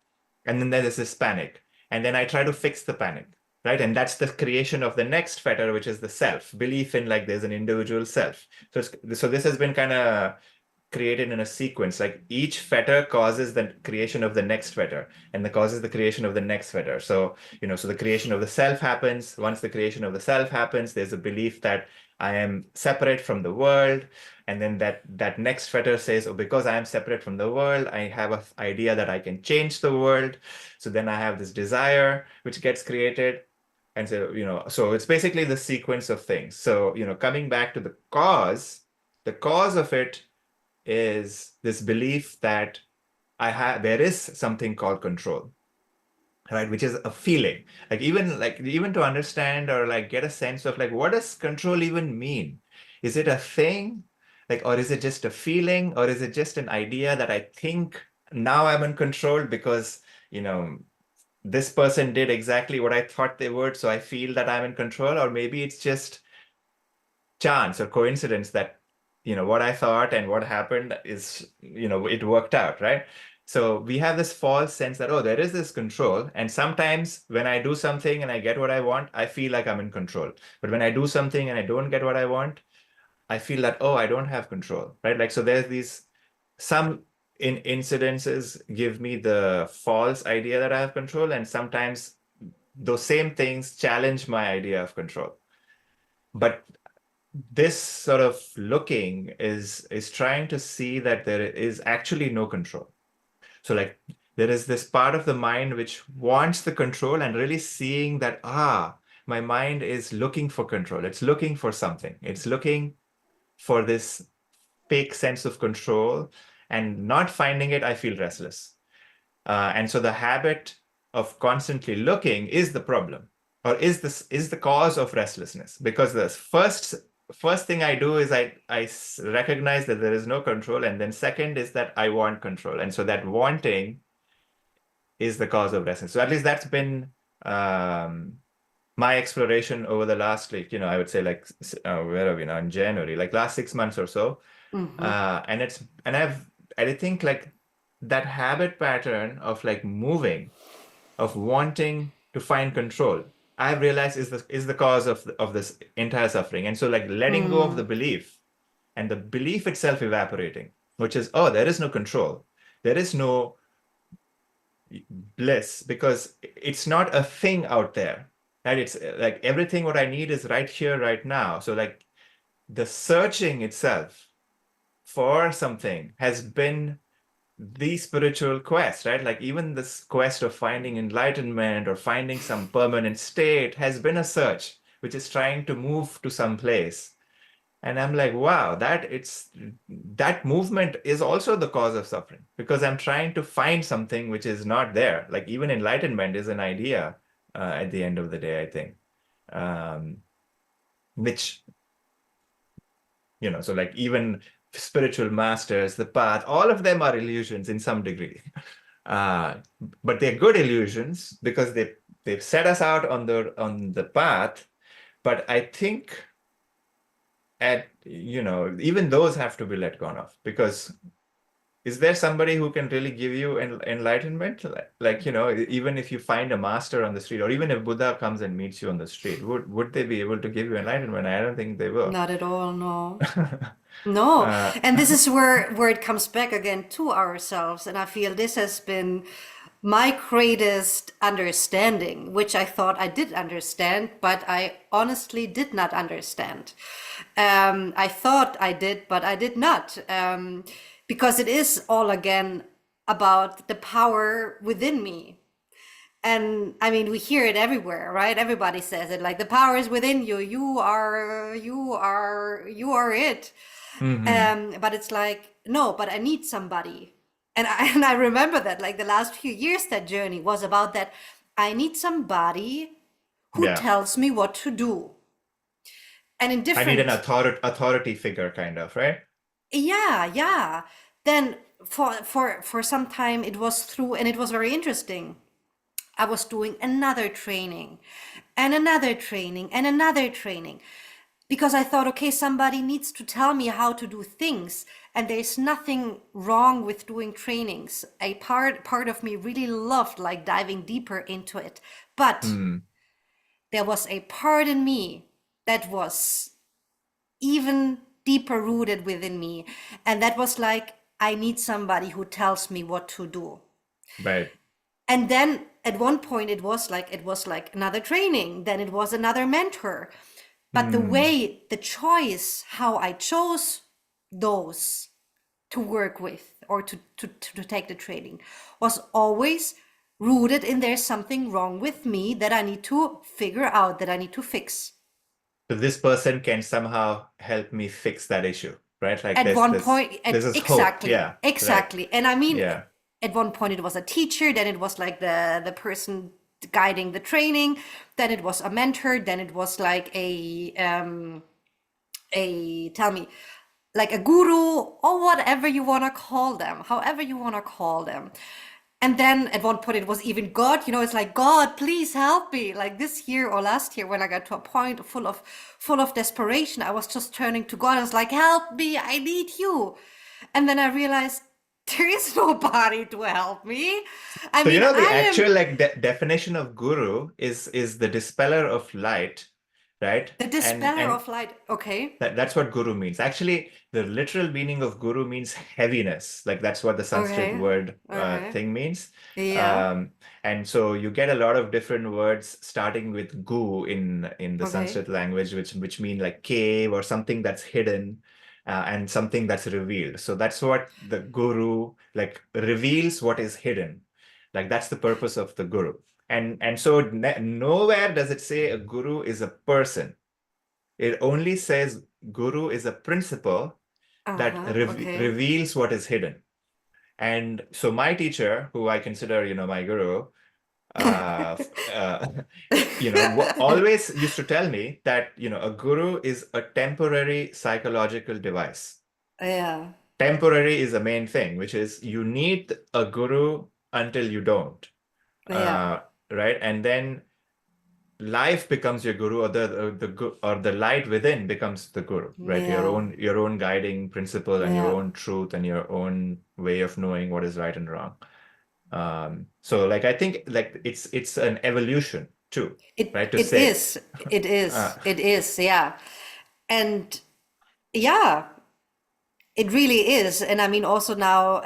Speaker 1: and then there's this panic. And then I try to fix the panic, right? And that's the creation of the next fetter, which is the self, belief in like there's an individual self. So this has been kind of created in a sequence. Like each fetter causes the creation of the next fetter, and the causes the creation of the next fetter. So, so the creation of the self happens. Once the creation of the self happens, there's a belief that I am separate from the world. And then that next fetter says, oh, because I am separate from the world, I have an idea that I can change the world. So then I have this desire, which gets created. And so, so it's basically the sequence of things. So, coming back to the cause of it is this belief that there is something called control, right? Which is a feeling. Even to understand or like get a sense of like what does control even mean? Is it a thing? Or is it just a feeling? Or is it just an idea that I think now I'm in control because, this person did exactly what I thought they would, so I feel that I'm in control? Or maybe it's just chance or coincidence that what I thought and what happened is it worked out, right? So we have this false sense that, oh, there is this control, and sometimes when I do something and I get what I want, I feel like I'm in control. But when I do something and I don't get what I want, I feel that, oh, I don't have control, right? So there's these some incidences give me the false idea that I have control, and sometimes those same things challenge my idea of control. But this sort of looking is trying to see that there is actually no control. So like there is this part of the mind which wants the control, and really seeing that, my mind is looking for control. It's looking for something. It's looking for this fake sense of control, and not finding it, I feel restless. And so the habit of constantly looking is the problem, or is the cause of restlessness. Because the first thing I do is I recognize that there is no control, and then second is that I want control, and so that wanting is the cause of restlessness. So at least that's been my exploration over the last, I would say, where are we now, in January, like last 6 months or so. I think like that habit pattern of like moving, of wanting to find control, I've realized is the cause of this entire suffering. And so like letting go of the belief, and the belief itself evaporating, which is, oh, there is no control, there is no bliss, because it's not a thing out there, right? It's like everything what I need is right here, right now. So like the searching itself for something has been the spiritual quest, right? Like even this quest of finding enlightenment or finding some permanent state has been a search, which is trying to move to some place. And I'm like, wow, that movement is also the cause of suffering, because I'm trying to find something which is not there. Like even enlightenment is an idea at the end of the day, I think. Which, so like even spiritual masters, the path, all of them are illusions in some degree. But they're good illusions because they've set us out on the path. But I think even those have to be let go of, because is there somebody who can really give you enlightenment? Even if you find a master on the street, or even if Buddha comes and meets you on the street, would they be able to give you enlightenment? I don't think they will.
Speaker 2: Not at all, no. No.
Speaker 1: Uh,
Speaker 2: And this is where it comes back again to ourselves. And I feel this has been my greatest understanding, which I thought I did understand, but I honestly did not understand. I thought I did, but I did not. Because it is all again about the power within me. And I mean, we hear it everywhere, right? Everybody says it, like the power is within you. You are it.
Speaker 1: mhm.
Speaker 2: But it's like, no, but I need somebody. And and I remember that like the last few years, that journey was about that. I need somebody who
Speaker 1: Yeah.
Speaker 2: tells me what to do. And in
Speaker 1: I need an
Speaker 2: different,
Speaker 1: authority figure, kind of, right?
Speaker 2: yeah, yeah. Then for some time it was through, and it was very interesting. I was doing another training and another training and another training because I thought, okay, somebody needs to tell me how to do things, and there's nothing wrong with doing trainings. A part of me really loved like diving deeper into it, but
Speaker 1: Hmm.
Speaker 2: there was a part in me that was even deeper rooted within me, and that was like, I need somebody who tells me what to do.
Speaker 1: Right.
Speaker 2: And then at one point it was like another training, then it was another mentor. But the
Speaker 1: Hmm.
Speaker 2: way, the choice, how I chose those to work with or to take the training was always rooted in there's something wrong with me that I need to figure out, that I need to fix.
Speaker 1: So this person can somehow help me fix that issue, right? Like
Speaker 2: At
Speaker 1: this,
Speaker 2: one
Speaker 1: this,
Speaker 2: point,
Speaker 1: this is hope.
Speaker 2: exactly,
Speaker 1: Yeah. Right.
Speaker 2: exactly. And I mean,
Speaker 1: Yeah.
Speaker 2: at one point it was a teacher, then it was like the person guiding the training, then it was a mentor, then it was like a tell me, like a guru, or whatever you want to call them, however you want to call them. And then at one point it was even God, it's like, God, please help me. Like this year or last year, when I got to a point full of desperation, I was just turning to God. I was like, help me, I need you. And then I realized there is nobody to help me. I
Speaker 1: So
Speaker 2: mean,
Speaker 1: the
Speaker 2: I am
Speaker 1: actual like definition of guru is the dispeller of light, right?
Speaker 2: the
Speaker 1: And
Speaker 2: dispeller
Speaker 1: and
Speaker 2: of light. Okay.
Speaker 1: that's what guru means. Actually, the literal meaning of guru means heaviness. Like that's what the Sanskrit
Speaker 2: Okay.
Speaker 1: word
Speaker 2: Okay.
Speaker 1: thing means.
Speaker 2: Yeah.
Speaker 1: Um, and so you get a lot of different words starting with gu in the
Speaker 2: Okay.
Speaker 1: Sanskrit language, which mean like cave or something that's hidden, and something that's revealed. So that's what the guru like reveals what is hidden. Like that's the purpose of the guru. And so nowhere does it say a guru is a person. It only says guru is a principle that
Speaker 2: Uh-huh. Okay.
Speaker 1: reveals what is hidden. And so my teacher, who I consider, my guru, always used to tell me that, a guru is a temporary psychological device.
Speaker 2: Yeah.
Speaker 1: Temporary is the main thing, which is you need a guru until you don't,
Speaker 2: Yeah.
Speaker 1: right? And then life becomes your guru, or or the light within becomes the guru, right? Your
Speaker 2: Yeah.
Speaker 1: own guiding principle and your
Speaker 2: Yeah.
Speaker 1: own truth and your own way of knowing what is right and wrong. So like I think like it's an evolution too,
Speaker 2: It
Speaker 1: right? To
Speaker 2: it
Speaker 1: say,
Speaker 2: is. It is.
Speaker 1: uh,
Speaker 2: It is. Yeah. And yeah, it really is. And I mean, also now,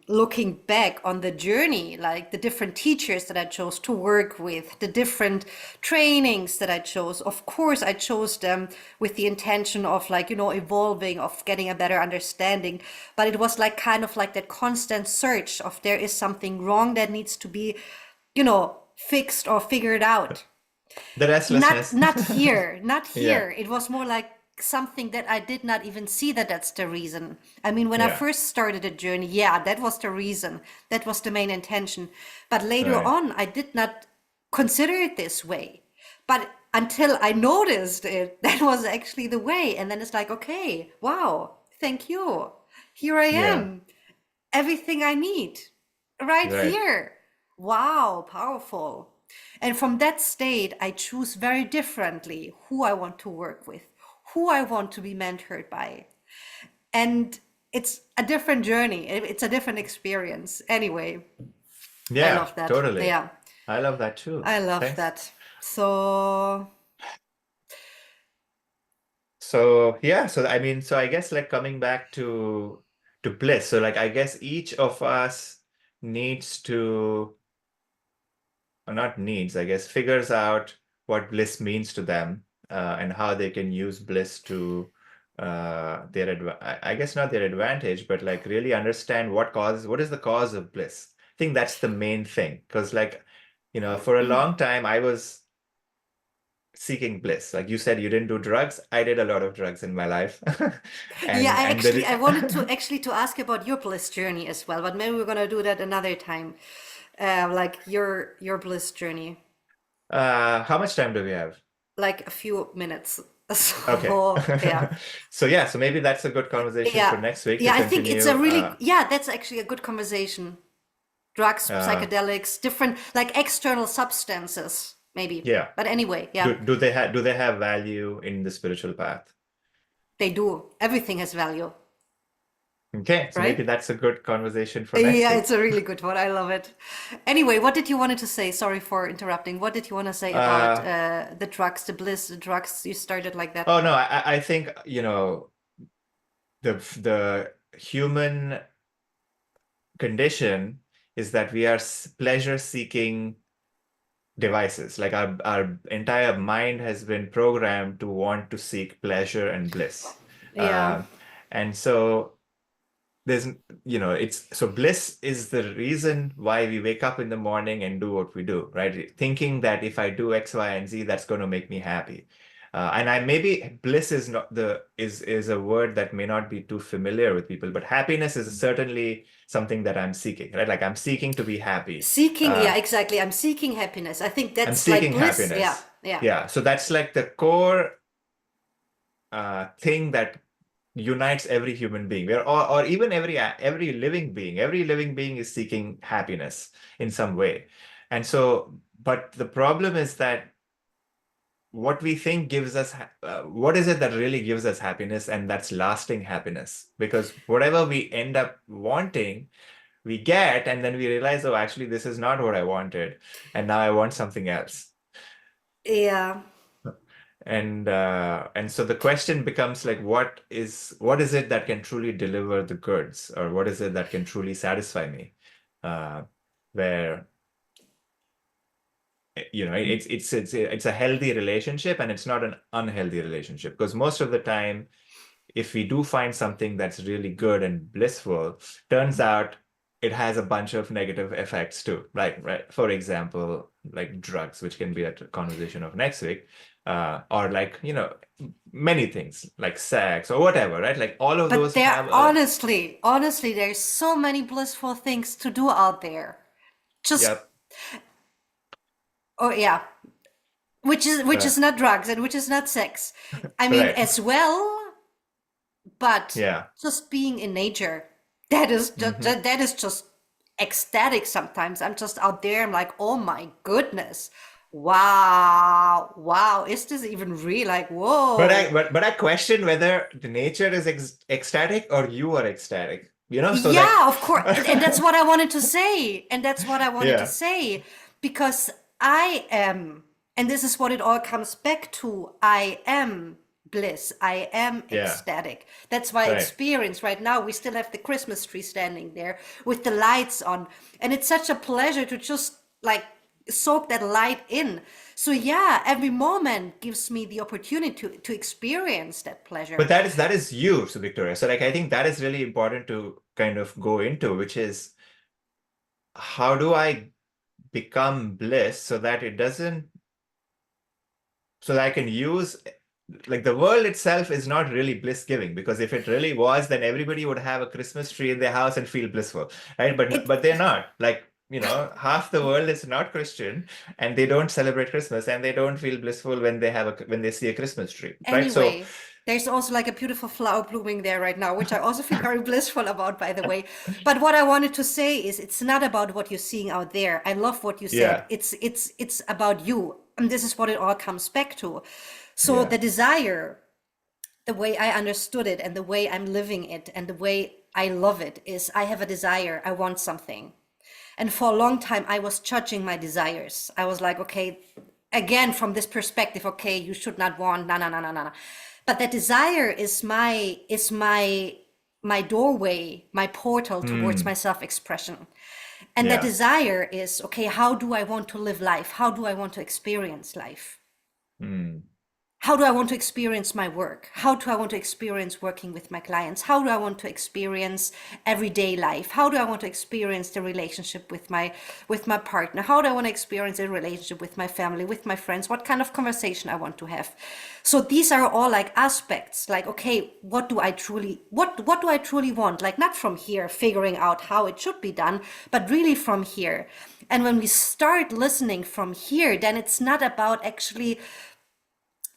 Speaker 2: looking back on the journey, like the different teachers that I chose to work with, the different trainings that I chose, of course, I chose them with the intention of, like, evolving, of getting a better understanding. But it was like kind of like that constant search of, there is something wrong that needs to be, fixed or figured out.
Speaker 1: the
Speaker 2: Not
Speaker 1: restlessness.
Speaker 2: not here, not
Speaker 1: Yeah,
Speaker 2: here. It was more like something that I did not even see that that's the reason. I mean, when I
Speaker 1: yeah,
Speaker 2: first started the journey, yeah, that was the reason. That was the main intention. But later
Speaker 1: right,
Speaker 2: on, I did not consider it this way. But until I noticed it, that was actually the way. And then it's like, okay, wow, thank you. Here I
Speaker 1: yeah,
Speaker 2: am. Everything I need right
Speaker 1: right,
Speaker 2: here. Wow, powerful. And from that state, I choose very differently who I want to work with, who I want to be mentored by. And it's a different journey, it's a different experience. Anyway, I
Speaker 1: yeah,
Speaker 2: love that.
Speaker 1: totally.
Speaker 2: Yeah,
Speaker 1: I love that too.
Speaker 2: I love
Speaker 1: Thanks.
Speaker 2: that. So,
Speaker 1: So yeah, so I mean, so I guess like coming back to bliss. So like I guess each of us needs to, or not needs, I guess, figures out what bliss means to them, and how they can use bliss to their I guess not their advantage, but like really understand what is the cause of bliss. I think that's the main thing. Because like, for a long time I was seeking bliss. Like you said, you didn't do drugs. I did a lot of drugs in my life.
Speaker 2: yeah,
Speaker 1: And
Speaker 2: I
Speaker 1: and
Speaker 2: actually, I wanted
Speaker 1: the
Speaker 2: to actually to ask about your bliss journey as well, but maybe we're gonna do that another time. Like your bliss journey.
Speaker 1: How much time do we have?
Speaker 2: Like a few minutes.
Speaker 1: Okay.
Speaker 2: So yeah.
Speaker 1: So yeah, so maybe that's a good conversation for
Speaker 2: Yeah.
Speaker 1: next week to
Speaker 2: Yeah, I think it's a
Speaker 1: continue.
Speaker 2: really, yeah, that's actually a good conversation. Drugs,
Speaker 1: Uh,
Speaker 2: psychedelics, different like external substances, maybe.
Speaker 1: yeah.
Speaker 2: But anyway, yeah,
Speaker 1: Do they have value in the spiritual path?
Speaker 2: they do. Everything has value,
Speaker 1: Okay, so maybe
Speaker 2: right?
Speaker 1: that's a good conversation for next
Speaker 2: Yeah,
Speaker 1: week.
Speaker 2: it's a really good one. I love it. Anyway, what did you wanted to say? Sorry for interrupting. What did you want to say about
Speaker 1: Uh,
Speaker 2: the drugs, the bliss, the drugs? You started like that.
Speaker 1: oh no, I think, the human condition is that we are pleasure-seeking devices. Like our entire mind has been programmed to want to seek pleasure and bliss.
Speaker 2: Yeah.
Speaker 1: Uh, and so there's it's so bliss is the reason why we wake up in the morning and do what we do, right? Thinking that if I do X, Y, and Z, that's going to make me happy. And I maybe bliss is not the is a word that may not be too familiar with people, but happiness is certainly something that I'm seeking, right? Like I'm seeking to be happy.
Speaker 2: Seeking,
Speaker 1: Uh,
Speaker 2: yeah, exactly. I'm seeking happiness. I think
Speaker 1: I'm
Speaker 2: that's like
Speaker 1: seeking
Speaker 2: bliss. Yeah,
Speaker 1: happiness.
Speaker 2: yeah.
Speaker 1: Yeah, so that's like the core thing that unites every human being. Or even every living being. Every living being is seeking happiness in some way. And so, but the problem is that what we think gives us, what is it that really gives us happiness, and that's lasting happiness? Because whatever we end up wanting, we get, and then we realize, oh, actually, this is not what I wanted, and now I want something else.
Speaker 2: Yeah.
Speaker 1: And so the question becomes like, what is it that can truly deliver the goods, or what is it that can truly satisfy me? Uh, where it's a healthy relationship, and it's not an unhealthy relationship, because most of the time, if we do find something that's really good and blissful, turns out it has a bunch of negative effects too. Like, right, for example, like drugs, which can be a conversation of next week, or like, many things like sex or whatever, right? Like all of
Speaker 2: But
Speaker 1: those
Speaker 2: there,
Speaker 1: have a,
Speaker 2: honestly, there's so many blissful things to do out there. Just,
Speaker 1: yep,
Speaker 2: oh yeah, which is
Speaker 1: right,
Speaker 2: not drugs and which is not sex. I mean,
Speaker 1: right,
Speaker 2: as well, but
Speaker 1: yeah.
Speaker 2: just being in nature, that is just,
Speaker 1: Hmm.
Speaker 2: that is just ecstatic. Sometimes I'm just out there. I'm like, oh my goodness, wow, wow, is this even real? Like,
Speaker 1: But I
Speaker 2: whoa.
Speaker 1: but, but I question whether the nature is ecstatic or you are ecstatic. So like,
Speaker 2: Yeah, of course. And that's what I wanted to say. And that's what I wanted to
Speaker 1: yeah,
Speaker 2: say. Because I am, and this is what it all comes back to, I am bliss. I am
Speaker 1: yeah,
Speaker 2: ecstatic. That's why I
Speaker 1: right.
Speaker 2: experience right now. We still have the Christmas tree standing there with the lights on. And it's such a pleasure to just like soak that light in. So yeah, every moment gives me the opportunity to experience that
Speaker 1: But
Speaker 2: pleasure.
Speaker 1: that is you, so Victoria. So like I think that is really important to kind of go into, which is, how do I become bliss so that it doesn't so that I can use, like, the world itself is not really bliss giving, because if it really was, then everybody would have a Christmas tree in their house and feel blissful, right? But
Speaker 2: It
Speaker 1: but they're not. Like, half the world is not Christian, and they don't celebrate Christmas, and they don't feel blissful when they see a Christmas tree, right? So
Speaker 2: Anyway, there's also like a beautiful flower blooming there right now, which I also feel very blissful about, by the way. But what I wanted to say is it's not about what you're seeing out there. I love what you said.
Speaker 1: yeah,
Speaker 2: It's about you. And this is what it all comes back to. So
Speaker 1: yeah.
Speaker 2: the desire, the way I understood it and the way I'm living it and the way I love it is I have a desire. I want something. And for a long time, I was judging my desires. I was like, okay, again, from this perspective, okay, you should not want, no, no, no, no, no. But that desire is my doorway, my portal towards my
Speaker 1: Hmm.
Speaker 2: self-expression. And that
Speaker 1: Yeah.
Speaker 2: desire is, okay, how do I want to live life? How do I want to experience life?
Speaker 1: Hmm.
Speaker 2: how do I want to experience my work? How do I want to experience working with my clients? How do I want to experience everyday life? How do I want to experience the relationship with my partner? How do I want to experience a relationship with my family, with my friends? What kind of conversation I want to have? So these are all like aspects, like, okay, what do I truly want? Like, not from here figuring out how it should be done, but really from here. And when we start listening from here, then it's not about actually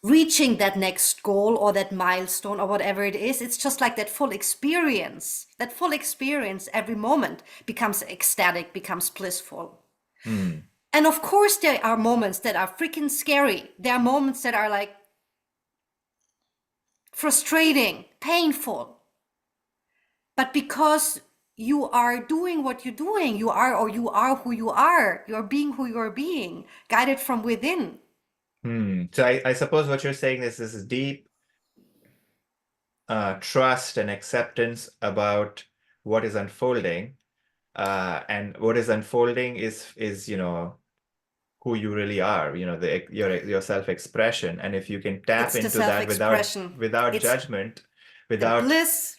Speaker 2: reaching that next goal or that milestone or whatever it is. It's just like that full experience. That full experience, every moment becomes ecstatic, becomes blissful.
Speaker 1: Hmm.
Speaker 2: And of course, there are moments that are freaking scary. There are moments that are like frustrating, painful. But because you are doing what you're doing, you are who you are, you're being who you're being, guided from within.
Speaker 1: So I suppose what you're saying is this is deep trust and acceptance about what is unfolding. And what is unfolding is who you really are, your self-expression. And if you can tap
Speaker 2: It's the
Speaker 1: into that
Speaker 2: self-expression.
Speaker 1: without
Speaker 2: It's
Speaker 1: judgment,
Speaker 2: the
Speaker 1: without
Speaker 2: bliss.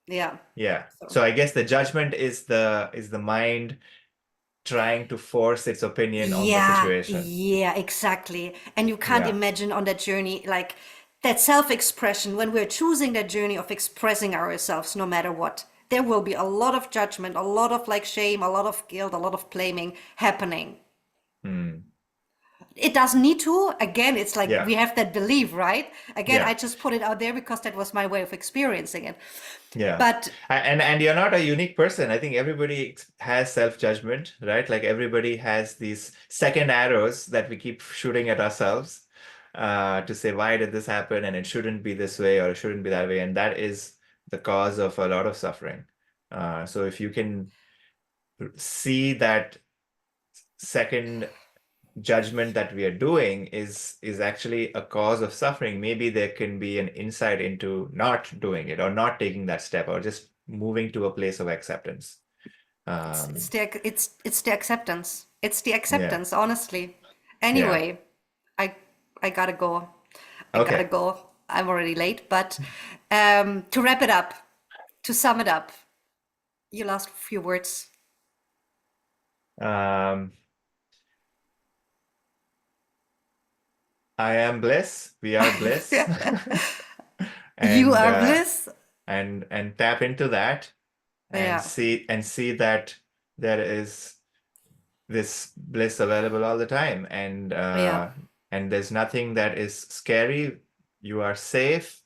Speaker 2: Yeah.
Speaker 1: yeah.
Speaker 2: So
Speaker 1: So I guess the judgment is the mind trying to force its opinion on the
Speaker 2: yeah,
Speaker 1: situation.
Speaker 2: yeah, exactly. And you can't
Speaker 1: Yeah.
Speaker 2: imagine on that journey, like that self-expression, when we're choosing that journey of expressing ourselves, no matter what, there will be a lot of judgment, a lot of like shame, a lot of guilt, a lot of blaming happening.
Speaker 1: Hmm.
Speaker 2: It doesn't need to. Again, it's like
Speaker 1: Yeah.
Speaker 2: we have that belief, right? Again, I
Speaker 1: Yeah.
Speaker 2: just put it out there because that was my way of experiencing it.
Speaker 1: Yeah.
Speaker 2: But
Speaker 1: And you're not a unique person. I think everybody has self-judgment, right? Like everybody has these second arrows that we keep shooting at ourselves to say, why did this happen? And it shouldn't be this way or it shouldn't be that way. And that is the cause of a lot of suffering. So if you can see that second judgment that we are doing is actually a cause of suffering, maybe there can be an insight into not doing it or not taking that step or just moving to a place of acceptance.
Speaker 2: it's
Speaker 1: Um,
Speaker 2: the acceptance. It's the
Speaker 1: yeah,
Speaker 2: acceptance, honestly.
Speaker 1: yeah.
Speaker 2: Anyway, I I gotta go. I gotta
Speaker 1: Okay.
Speaker 2: go. I'm already late, but to wrap it up, to sum it up, your last few words.
Speaker 1: Um, I am bliss. We are bliss.
Speaker 2: You
Speaker 1: and
Speaker 2: are bliss.
Speaker 1: and tap into that and
Speaker 2: Yeah,
Speaker 1: see that there is this bliss available all the time,
Speaker 2: yeah.
Speaker 1: and there's nothing that is scary. You are safe.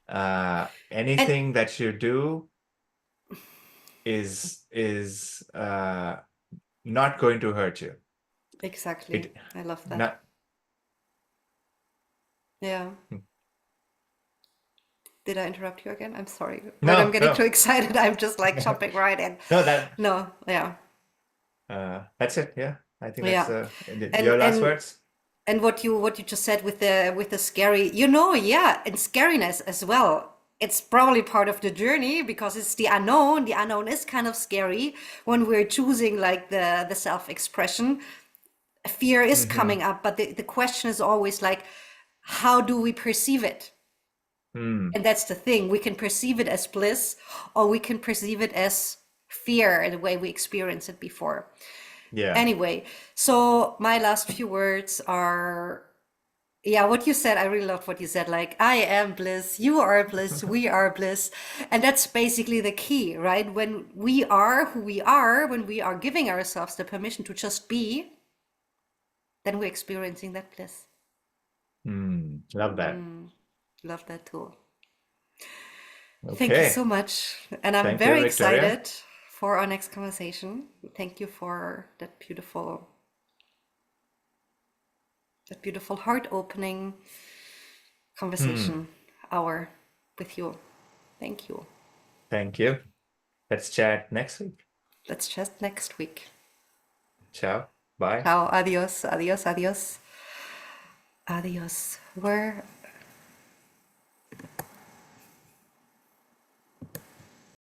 Speaker 2: And
Speaker 1: Anything that you do is not going to hurt you.
Speaker 2: exactly.
Speaker 1: It
Speaker 2: I love that.
Speaker 1: not
Speaker 2: Yeah. Did I interrupt you again? I'm sorry. When I'm
Speaker 1: no
Speaker 2: getting too
Speaker 1: no
Speaker 2: excited, I'm just like jumping right in.
Speaker 1: no that
Speaker 2: No, yeah.
Speaker 1: that's it. Yeah, I think that's
Speaker 2: Yeah.
Speaker 1: your
Speaker 2: And
Speaker 1: last
Speaker 2: and
Speaker 1: words.
Speaker 2: and what you just said with the scary, yeah, and scariness as well. It's probably part of the journey because it's the unknown. The unknown is kind of scary when we're choosing like the self-expression. Fear is
Speaker 1: Mm-hmm.
Speaker 2: coming up, but the question is always like, how do we perceive it?
Speaker 1: Mm.
Speaker 2: And that's the thing. We can perceive it as bliss, or we can perceive it as fear, the way we experienced it before.
Speaker 1: Yeah.
Speaker 2: Anyway, so my last few words are, yeah, what you said, I really loved what you said. Like, I am bliss, you are bliss, we are bliss. And that's basically the key, right? When we are who we are, when we are giving ourselves the permission to just be, then we're experiencing that bliss.
Speaker 1: Love that.
Speaker 2: Love that too. Thank you
Speaker 1: Okay.
Speaker 2: so much. And I'm
Speaker 1: Thank you,
Speaker 2: very
Speaker 1: Victoria.
Speaker 2: excited for our next conversation. Thank you for that beautiful heart opening
Speaker 1: Hmm.
Speaker 2: conversation hour with you. Thank you.
Speaker 1: Thank you. Let's chat next week.
Speaker 2: Let's chat next week.
Speaker 1: Ciao. Bye.
Speaker 2: Ciao. Adios. Adios. Adios. Adios. Where